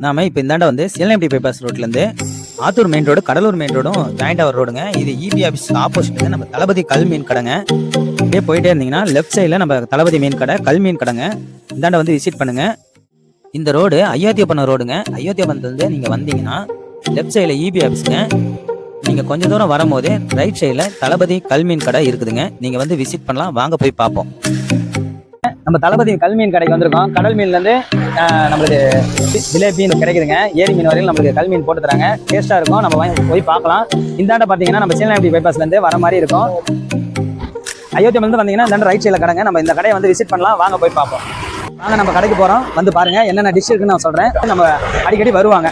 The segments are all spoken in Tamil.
நாம இப்போ இந்தாண்ட வந்து சேலம் பைபாஸ் ரோட்லேருந்து Attur main road Cuddalore main ரோடும் ஜாயிண்ட் ஆவர் ரோடுங்க. இது இபி ஆஃபீஸ் ஆப்போசிட்டுங்க நம்ம தளபதி கல் மீன் கடைங்க. இப்படியே போயிட்டே இருந்தீங்கன்னா லெஃப்ட் சைடில் நம்ம தளபதி மீன் கடை கல் மீன் கடைங்க. இந்தாண்ட வந்து விசிட் பண்ணுங்க. இந்த ரோடு அயோத்தியப்பண்ணம் ரோடுங்க. அயோத்தியப்பண்ணத்துலேருந்து நீங்கள் வந்தீங்கன்னா லெஃப்ட் சைடில் இபி ஆஃபீஸுங்க. நீங்கள் கொஞ்சம் தூரம் வரும்போது ரைட் சைடில் தளபதி கல் மீன் கடை இருக்குதுங்க. நீங்கள் வந்து விசிட் பண்ணலாம். வாங்க போய் பார்ப்போம். நம்ம தளபதி கல் மீன் கடைக்கு வந்திருக்கோம். கடல் மீன்லேருந்து நம்மளுக்கு ஜிலேபி கிடைக்குதுங்க. ஏரி மீன் வரையில் நம்மளுக்கு கல் மீன் போட்டு தராங்க. டேஸ்ட்டாக இருக்கும். நம்ம வாங்கி போய் பார்க்கலாம். இந்தாண்ட பார்த்தீங்கன்னா நம்ம சேலம் பைபாஸ்லேருந்து வர மாதிரி இருக்கும். அயோத்தியிலேருந்து வந்தீங்கன்னா இந்தாண்ட ரைட் சைடில் கடைங்க. நம்ம இந்த கடையை வந்து விசிட் பண்ணலாம். வாங்க போய் பார்ப்போம். வாங்க நம்ம கடைக்கு போகிறோம். வந்து பாருங்க என்னென்ன டிஷ் இருக்குன்னு நான் சொல்கிறேன். நம்ம அடிக்கடி வருவாங்க.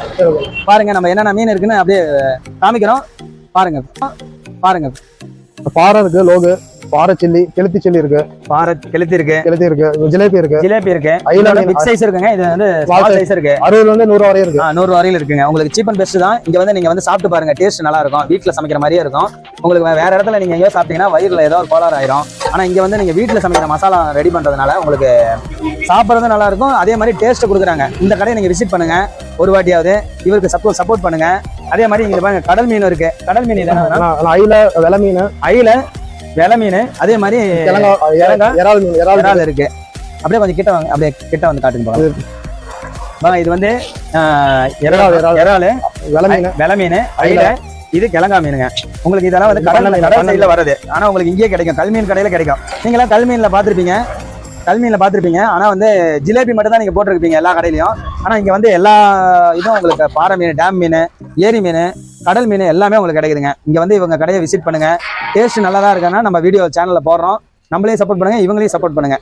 பாருங்க நம்ம என்னென்ன மீன் இருக்குன்னு அப்படியே காமிக்கிறோம். பாருங்க பாருங்க. பாறை இருக்கு, லோகு, பாறை சில்லி, கெளுத்தி சில்லி இருக்கு, பாறை கெளுத்தி இருக்கு, ஜிலேபி இருக்கு, ஜிலேபி இருக்கு. பிக் சைஸ் இருக்குங்க. இது வந்து ஸ்மால் சைஸ் இருக்கு. 60 ல இருந்து 100 வரையும் இருக்கு. 100 வரையில இருக்குங்க. உங்களுக்கு சீப் அண்ட் பெஸ்ட் தான். இங்க வந்து நீங்க வந்து சாப்பிட்டு பாருங்க. டேஸ்ட் நல்லா இருக்கும். வீட்டுல சமைக்கிற மாதிரியே இருக்கும். உங்களுக்கு வேற இடத்துல நீங்க எங்கேயோ சாப்பிட்டீங்கன்னா வயிறுல ஏதோ ஒரு கோளாறு ஆயிரும். ஆனா இங்க வந்து நீங்க வீட்டுல சமைக்கிற மசாலா ரெடி பண்றதுனால உங்களுக்கு சாப்பிட்றதும் நல்லா இருக்கும். அதே மாதிரி டேஸ்ட் கொடுக்குறாங்க. இந்த கடையை நீங்க விசிட் பண்ணுங்க ஒரு வாட்டியாவது. இவருக்கு சப்போர்ட் பண்ணுங்க. அதே மாதிரி இங்க பாருங்க கடல் மீன் இருக்கு. கடல் மீன் ஐல, வெலை மீன், ஐல, வெலை மீன், அதே மாதிரி இறால் இருக்கு. அப்படியே கொஞ்சம் கிட்ட வாங்க. அப்படியே கிட்ட வந்து காட்டுங்க பாருங்க. இது வந்து இறால், வெலை மீன், ஐல, இது கிழங்கா மீனுங்க. உங்களுக்கு இதெல்லாம் வந்து கடல் சைடுல வருது. ஆனா உங்களுக்கு இங்கேயே கிடைக்கும். கல் மீன் கடையில கிடைக்கும். நீங்களாம் கல் மீன்ல பாத்திருப்பீங்க. ஆனா வந்து ஜிலேபி மட்டும் தான் நீங்க போட்டிருப்பீங்க எல்லா கடையிலயும். ஆனா இங்க வந்து எல்லா இதுவும் உங்களுக்கு பாறை மீன், டேம் மீன், ஏரி மீன், கடல் மீன் எல்லாமே உங்களுக்கு கிடைக்குதுங்க. இங்க வந்து இவங்க கடையை விசிட் பண்ணுங்க. டேஸ்ட் நல்லா தான் இருக்குன்னா நம்ம வீடியோ சேனல்ல போடுறோம். நம்மளே சப்போர்ட் பண்ணுங்க, இவங்களையும் சப்போர்ட் பண்ணுங்க.